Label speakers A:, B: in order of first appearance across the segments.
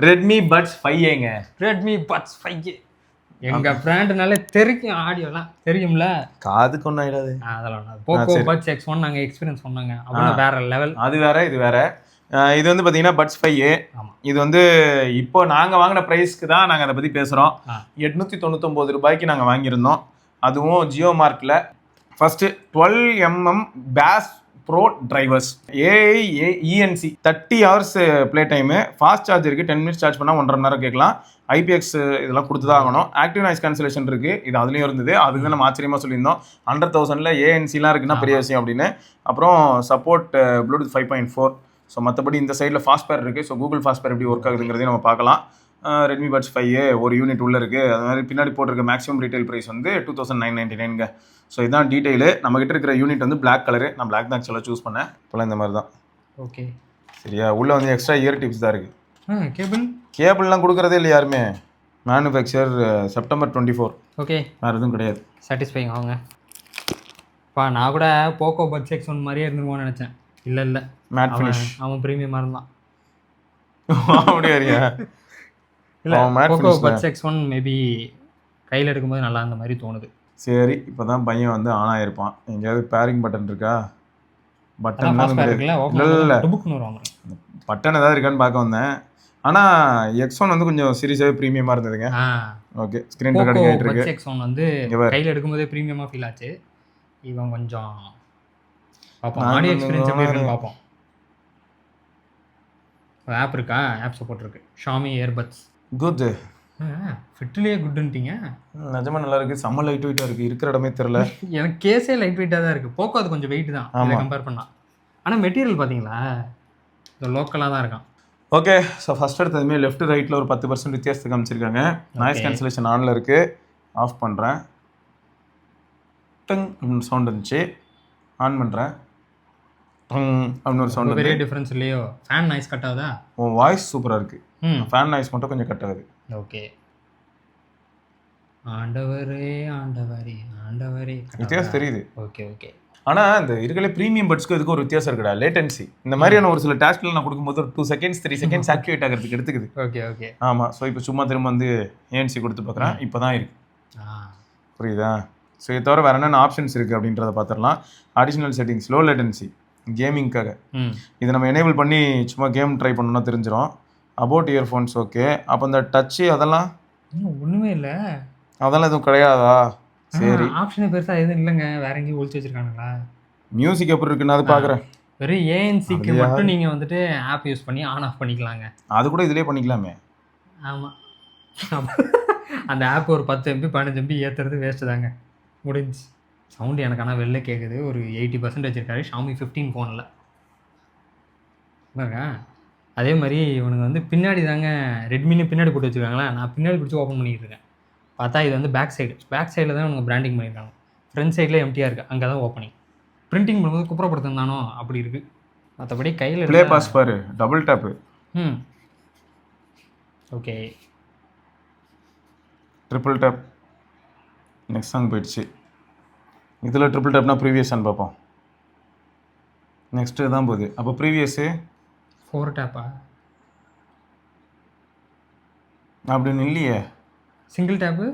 A: Redmi buds 5ஏங்க.
B: Redmi buds 5 எங்க பிராண்ட்னால தெரியும், ஆடியோலாம் தெரியும்ல,
A: காதுக்கு ஒன்றும் ஆயிடாது.
B: அதெல்லாம் போக்கோ பட்ஸ் X1 நாங்கள் எக்ஸ்பீரியன்ஸ் பண்ணாங்க. அப்படின்னா வேற லெவல்.
A: அது வேற இது வேற. இது வந்து பார்த்தீங்கன்னா பட்ஸ் 5A. இது வந்து இப்போ நாங்கள் வாங்கின ப்ரைஸ்க்கு தான் நாங்கள் அதை பற்றி பேசுகிறோம். 899 ரூபாய்க்கு நாங்கள் வாங்கியிருந்தோம். அதுவும் ஜியோ மார்க்கில். First 12mm bass pro drivers, AI ENC 30 hours play time, fast charge இருக்குது. 10 minutes சார்ஜ் பண்ணால் 1.5 மணி நேரம் கேட்கலாம். IPX இதெல்லாம் கொடுத்து தான் ஆகணும். ஆக்டிவ் நாய்ஸ் கேன்சலேஷன் இருக்குது, இது அதுலேயும் இருந்தது. அதுக்கு நம்ம ஆச்சரியமாக சொல்லியிருந்தோம். 100,000ல் ANC இருக்குன்னா பெரிய விஷயம் அப்படின்னு. அப்புறம் சப்போர்ட் ப்ளூடூத் 5.4. ஸோ மற்றபடி இந்த சைடில் ஃபாஸ்ட் பேர் இருக்குது. ஸோ கூகுள் ஃபாஸ்ட் பேர் எப்படி ஒர்க் ஆகுதுங்கிறதையும் நம்ம பார்க்கலாம். ரெட்மி பட்ஸ் 5A ஒரு யூனிட் உள்ளே இருக்குது. அது மாதிரி பின்னாடி போட்டிருக்க மேக்ஸிமம் ரீட்டைல் ப்ரைஸ் வந்து 2999ங்க. ஸோ இதான் டீட்டெயிலு. நம்மகிட்ட இருக்கிற யூனிட் வந்து பிளாக் கலரு. நான் பிளாக் தான் ஆக்சுவலாக சூஸ் பண்ணேன். இப்போலாம் இந்த மாதிரி தான்.
B: ஓகே
A: சரியா? உள்ளே வந்து எக்ஸ்ட்ரா இயர் டிப்ஸ் தான் இருக்குது.
B: கேபிள்லாம்
A: கொடுக்குறதே இல்லை யாருமே. Manufacture September 24.
B: ஓகே,
A: வேறு எதுவும் கிடையாது.
B: சாட்டிஸ்ஃபைங் ஆகுங்க. நான் கூட போக்கோ பட்ஸ் X1 மாதிரியே இருந்துருவோன்னு நினச்சேன். இல்லை
A: மேட் ஃபினிஷ்.
B: அவன் ப்ரீமியமாக இருந்தான்.
A: அப்படியா?
B: இல்லை, போக்கோ பட்ஸ் X1 மேபி கையில் எடுக்கும்போது நல்லா இருந்த மாதிரி தோணுது.
A: சரி, இப்போ தான் பையன் வந்து ஆன் ஆகிருப்பான். எங்கேயாவது பேரிங் பட்டன் இருக்கா? பட்டன் இல்லை, பட்டன் ஏதாவது இருக்கான்னு பார்க்க வந்தேன். ஆனால் X1 வந்து கொஞ்சம் சீரியஸாகவே ப்ரீமியமாக இருந்ததுங்க. ஓகே, ஸ்க்ரீன் ரெக்கார்டிங் ஆகிட்டு இருக்கு.
B: X1 வந்து கையில் எடுக்கும்போதே ப்ரீமியமாக ஃபீல் ஆச்சு. இவன் கொஞ்சம் பார்ப்போம், ஆடியோ எக்ஸ்பீரியன்ஸ் எப்படி இருக்குன்னு பார்ப்போம். ஆப் இருக்கா? ஆப் சப்போர்ட் இருக்குது. Xiaomi earbuds.
A: குட்.
B: ஃபிட்லேயே குட்டுன்ட்டீங்க.
A: நிஜமாக நல்லா இருக்குது. செம்ம லைட் வெயிட்டாக இருக்குது. இருக்கிற இடமே தெரில.
B: எனக்கு கேஸே லைட் வெயிட்டாக தான் இருக்குது. போக்கோ அது கொஞ்சம் வெயிட் தான் அதை கம்பேர் பண்ணால். ஆனால் மெட்டீரியல் பார்த்தீங்களா, இது லோக்கலாக தான் இருக்கான்.
A: ஓகே, ஸோ ஃபஸ்ட் எடுத்ததுமே லெஃப்ட் ரைட்டில் ஒரு 10% வித்தியாசத்துக்கு காமிச்சிருக்காங்க. நாய்ஸ் கேன்சலேஷன் ஆனில் இருக்குது. ஆஃப் பண்ணுறேன். டங் அப்படின்னு சவுண்ட் இருந்துச்சு. ஆன் பண்ணுறேன். டங் அப்படின்னு ஒரு சவுண்ட்.
B: பெரிய டிஃப்ரென்ஸ் இல்லையோ? ஃபேன் நாய்ஸ் கட் ஆகுதா?
A: உன் வாய்ஸ் சூப்பராக இருக்குது. ஃபேன் நாய்ஸ் மட்டும் கொஞ்சம் கட் ஆகுது.
B: ஓகே. ஆண்டவரே ஆண்டவரே ஆண்டவரே
A: வித்தியாசம் தெரியுது.
B: Okay okay.
A: ஆனால் இந்த இருக்கிற ப்ரீமியம் பட்ஸ்க்கு இதுக்கு ஒரு வித்தியாசம் இருக்குடா. லேட்டன்சி இந்த மாதிரியான ஒரு சில டாஸ்க்ல நான் கொடுக்கும்போது ஒரு 2 seconds 3 seconds ஆக்டிவேட் ஆகிறதுக்கு எடுத்துக்குது.
B: Okay okay.
A: ஆமாம். ஸோ இப்போ சும்மா திரும்ப வந்து ANC கொடுத்து பார்க்குறேன். இப்போ தான் இருக்கு. புரியுதா? ஸோ இதை தவிர வேறு என்னென்ன ஆப்ஷன்ஸ் இருக்குது அப்படின்றத பார்த்துடலாம். அடிஷ்னல் செட்டிங்ஸ், லோ லேட்டன்சி கேமிங்காக. இதை நம்ம எனேபிள் பண்ணி சும்மா கேம் ட்ரை பண்ணணும்னா தெரிஞ்சிடும். About earphones okay. அப்போ இந்த டச்சு அதெல்லாம்
B: ஒன்றுமே இல்லை,
A: அதெல்லாம் எதுவும் கிடையாதா? சரி,
B: ஆப்ஷன் பெருசாக எதுவும் இல்லைங்க. வேற எங்கேயும் ஒழிச்சு வச்சிருக்கானுங்களா?
A: மியூசிக் எப்படி இருக்குன்னு அது பார்க்குறேன்.
B: வெறும் ANCக்கு மட்டும் நீங்கள் வந்துட்டு ஆப் யூஸ் பண்ணி ஆன் ஆஃப் பண்ணிக்கலாங்க.
A: அது கூட இதிலே பண்ணிக்கலாமே.
B: ஆமாம், அந்த ஆப் ஒரு 10 MB 15 MB ஏற்றுறது வேஸ்ட்டு தாங்க. முடிஞ்சு. சவுண்டு எனக்கு ஆனால் வெளில கேட்குது. ஒரு 80% வச்சுருக்காரு ஷாமி 15 ஃபோனில். பாருங்க, அதே மாதிரி இவனுங்க வந்து பின்னாடி தாங்க ரெட்மின்னு பின்னாடி போட்டு வச்சுருக்காங்களா. நான் பின்னாடி பிடிச்சி ஓப்பன் பண்ணிக்கிட்டு இருக்கேன். பார்த்தா இது வந்து பேக் சைடில் தான் இவங்க பிராண்டிங் பண்ணியிருக்காங்க. ஃப்ரண்ட் சைடில் எம்டியாக இருக்குது, அங்கே தான் ஓப்பனிங். பிரிண்டிங் பண்ணும்போது குப்புறப்படுத்திருந்தானோ அப்படி இருக்குது. மற்றபடி கையில்
A: ப்ளே பாஸ் பாரு, double tap.
B: Okay,
A: triple tap. Next song போயிடுச்சு. இதில் ட்ரிபிள் டேப்னா ப்ரீவியஸ்ன்னு பார்ப்போம். நெக்ஸ்ட்டு தான் போகுது. அப்போ ப்ரீவியஸு
B: 4 டேப்பா
A: அப்படின்னு இல்லையே.
B: Single tap.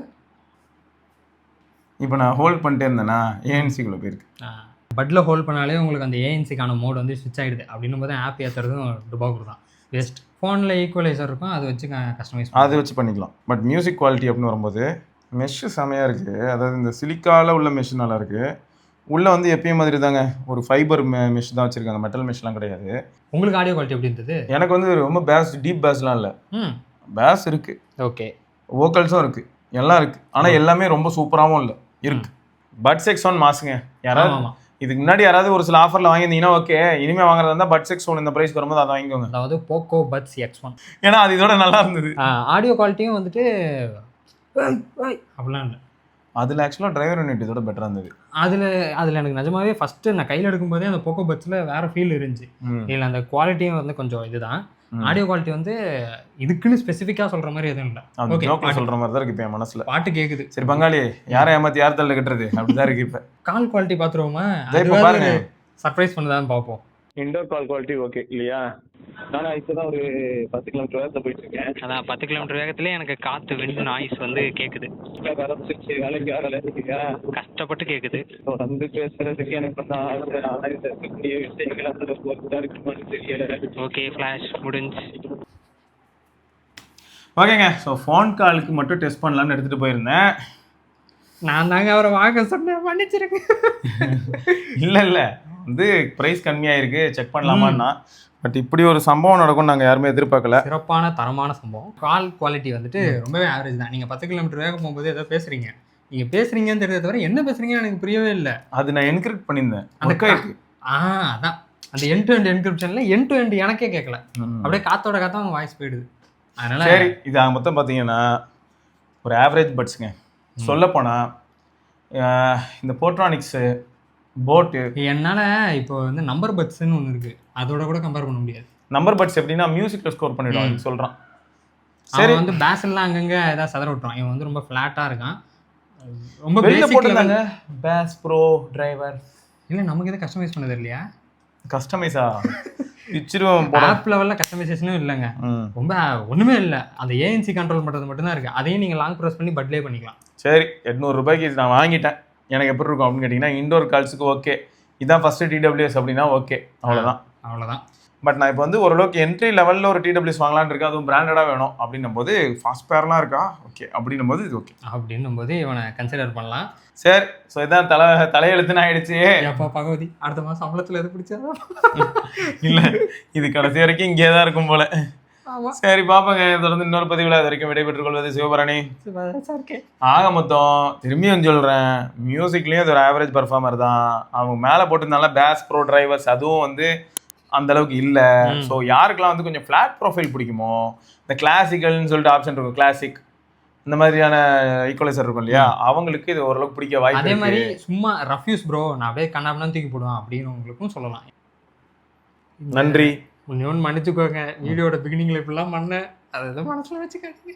A: இப்போ நான் ஹோல்ட் பண்ணிட்டே இருந்தேன்னா ANCக்குள்ளே போயிருக்கு.
B: பட்டில் ஹோல்ட் பண்ணாலே உங்களுக்கு அந்த ANCக்கான மோட் வந்து ஸ்விட்ச் ஆகிடுது. அப்படின்னும் போது ஆப் ஏற்றுறதும் டுபாக்கூர் தான் வேஸ்ட். ஃபோனில் ஈக்குவலைசர் இருக்கும், அதை வச்சு கஸ்டமைஸ்
A: அதை வச்சு பண்ணிக்கலாம். பட் மியூசிக் குவாலிட்டி அப்படின்னு வரும்போது மெஷ்ஷு செமையாக இருக்குது. அதாவது இந்த சிலிக்காவில் உள்ள மெஷ் நல்லா இருக்குது. உள்ளே வந்து எப்பயும் மாதிரி தாங்க ஒரு ஃபைபர் மெஷ் தான் வச்சுருக்காங்க, மெட்டல் மெஷ்லாம் கிடையாது.
B: உங்களுக்கு ஆடியோ குவாலிட்டி எப்படி இருந்தது?
A: எனக்கு வந்து ரொம்ப பேஸ், டீப் பேஸ்லாம் இல்லை. பேஸ் இருக்குது,
B: ஓகே,
A: வோக்கல்ஸும் இருக்குது, எல்லாம் இருக்குது. ஆனால் எல்லாமே ரொம்ப சூப்பராகவும் இல்லை இருக்குது. பட்ஸ் X1 மாசுங்க. யாராவது இதுக்கு முன்னாடி யாராவது ஒரு சில ஆஃபரில் வாங்கியிருந்தீங்கன்னா ஓகே. இனிமேல் வாங்குறதா இருந்தால் பட்ஸ் X1 இந்த ப்ரைஸ் வரும்போது அதை வாங்கிக்கோங்க.
B: அதாவது போக்கோ பட்ஸ் X1,
A: ஏன்னா அது இதோட நல்லா இருந்தது.
B: ஆடியோ குவாலிட்டியும் வந்துட்டு அப்படிலாம் இல்லை.
A: அதில் ஆக்சுவலாக டிரைவர் யூனிட் இதோட பெட்டராக இருந்தது.
B: அதில் எனக்கு நிஜமாவே ஃபஸ்ட்டு நான் கையில் எடுக்கும்போதே அந்த போக்கோ பட்ஸில் வேறு ஃபீல் இருந்துச்சு. இல்லை, அந்த குவாலிட்டியும் வந்து கொஞ்சம் இதுதான். ஆடியோ குவாலிட்டி வந்து இதுக்குன்னு ஸ்பெசிஃபிக்காக சொல்கிற மாதிரி எதுவும் இல்லை. ஓகே,
A: சொல்கிற மாதிரி தான் இருக்குது இப்போ என் மனசில்.
B: பாட்டு கேட்குது.
A: சரி பங்காளி, யாரை ஏமாற்றி யார் தள்ள கட்டுறது அப்படி தான் இருக்குது. இப்போ
B: கால் குவாலிட்டி பார்த்துருவோமா? பாருங்க, சர்ப்ரைஸ் பண்ணதான் பார்ப்போம்.
A: இன்டோர் கால் குவாலிட்டி ஓகே இல்லையா? நான் இப்போதான் ஒரு 10 கிலோமீட்டர் வேகத்தில் போயிட்டு இருக்கேன்.
B: அதான் 10 கிலோமீட்டர் வேகத்திலே எனக்கு காற்று விண்டு நாய்ஸ் வந்து கேட்குது.
A: ஆரம்பிச்சிருச்சு வேலைக்கு ஆகலை இல்லையா?
B: கஷ்டப்பட்டு கேட்குது.
A: வந்து பேசுறதுக்கு எனக்கு வந்து ஆளாக இருக்கக்கூடிய விஷயங்கள் அந்த ஒர்க்காக இருக்குமான்னு தெரியல.
B: ஓகே, ஃப்ளாஷ் முடிஞ்சு.
A: ஓகேங்க. ஸோ ஃபோன் காலுக்கு மட்டும் டெஸ்ட் பண்ணலான்னு எடுத்துகிட்டு போயிருந்தேன்.
B: நான் தாங்க அவரை வாங்க சொன்னேன், மன்னிச்சிருங்க.
A: இல்லை வந்து ப்ரைஸ் கம்மியாக இருக்குது, செக் பண்ணலாமான்னா. பட் இப்படி ஒரு சம்பவம் நடக்கும் நாங்கள் யாருமே எதிர்பார்க்கல.
B: சிறப்பான தரமான சம்பவம். கால் குவாலிட்டி வந்துட்டு ரொம்பவே ஆவரேஜ் தான். நீங்கள் 10 கிலோமீட்டர் வேகம் போகும்போது ஏதோ பேசுகிறீங்க, நீங்கள் பேசுகிறீங்கன்னு தெரிஞ்ச தவிர என்ன பேசுகிறீங்கன்னு எனக்கு புரியவே இல்லை.
A: அது நான் என்கிரிப்ட் பண்ணியிருந்தேன்.
B: அதான் அந்த எண்ட் டு எண்ட் என்கிரிப்ஷனில் எண்ட் டு எண்ட் எனக்கே கேட்கல, அப்படியே காத்தோட காத்தா அவங்க வாய்ஸ் போயிடுது. அதனால
A: சரி, இது மொத்தம் பார்த்தீங்கன்னா ஒரு ஆவரேஜ் பட்ஸுங்க. சொல்லப்போனால் இந்த போட்ரானிக்ஸு போட்டு
B: என்னால் இப்போ வந்து நம்பர் பட்ஸ்ன்னு ஒன்று இருக்குது, அதோட கூட கம்பேர் பண்ண முடியாது.
A: நம்பர் பட்ஸ் எப்படின்னா மியூசிக்கில் ஸ்கோர் பண்ணிவிடும் சொல்கிறான்.
B: சரி, வந்து பேஸ்லாம் அங்கங்கே ஏதாவது சதற விட்டுறான். இவன் வந்து ரொம்ப ஃப்ளாட்டாக இருக்கான், ரொம்ப
A: வெளியில் போட்டுருந்தாங்க. பேஸ் ப்ரோ டிரைவர்
B: இல்லை, நமக்கு எதுவும் கஸ்டமைஸ் பண்ணது இல்லையா?
A: கஸ்டமைஸா பிச்சிரும்
B: ஆப் லெவலில் கஸ்டமைசேஷனும் இல்லைங்க, ரொம்ப ஒன்றுமே இல்லை. அந்த ஏஎன்சி கண்ட்ரோல் பண்ணுறது மட்டும்தான் இருக்குது. அதையும் நீங்கள் லாங் ப்ரெஸ் பண்ணி பட்லேயே பண்ணிக்கலாம்.
A: சரி, 800 ரூபாய்க்கு நான் வாங்கிட்டேன். எனக்கு எப்படி இருக்கும் அப்படின்னு கேட்டிங்கன்னா, இண்டோர் கால்ஸுக்கு ஓகே, இதான் ஃபஸ்ட்டு டிடபிள்யூஎஸ் அப்படின்னா ஓகே, அவ்வளோதான். பட் நான் இப்போ வந்து ஓரளவுக்கு என்ட்ரி லெவலில் ஒரு டிடபிள்யூஎஸ் வாங்கலான்னு இருக்கேன், அதுவும் பிராண்டடாக வேணும் அப்படின்னும் போது, ஃபாஸ்ட் பேர்லாம் இருக்கா ஓகே அப்படின்னும் போது இது ஓகே
B: அப்படின்னும் போது இவனை கன்சிடர் பண்ணலாம்.
A: சரி, ஸோ இதான் தலையெழுத்துன்னு ஆயிடுச்சு.
B: எப்போ பகவதி அடுத்த மாதம் சம்பளத்தில் எது பிடிச்சா
A: இல்லை, இது கடைசி வரைக்கும் இங்கே தான் இருக்கும் போல. சரி பார்ப்போங்க. தொடர்ந்து இன்னொரு பதிவில் அது வரைக்கும் விடைபெற்றுக் கொள்வது சிவபரணி. ஆக மொத்தம் திரும்பியும் சொல்கிறேன், மியூசிக்லேயும் இது ஒரு ஆவரேஜ் பர்ஃபார்மர் தான். அவங்க மேலே போட்டிருந்தால பேஸ் ப்ரோ டிரைவர்ஸ் அதுவும் வந்து அந்த அளவுக்கு இல்லை. ஸோ யாருக்கெல்லாம் வந்து கொஞ்சம் ஃப்ளாட் ப்ரொஃபைல் பிடிக்குமோ, இந்த கிளாசிக்கல்னு சொல்லிட்டு ஆப்ஷன் இருக்கும், கிளாசிக் இந்த மாதிரியான ஈக்குவலைசர் இருக்கும் இல்லையா, அவங்களுக்கு இது ஓரளவுக்கு பிடிக்க வாய்ப்பு.
B: அதே மாதிரி சும்மா ரஃப்யூஸ் ப்ரோ நான் அப்படியே கண்ணாப்னா தூக்கி போடுவேன் அப்படின்னு உங்களுக்கும் சொல்லலாம்.
A: நன்றி.
B: ஒன்று மன்னிச்சுக்கோங்க, வீடியோட பிகினிங்ல இப்படிலாம் பண்ணேன், அதை மனசுல வச்சுக்காதீங்க.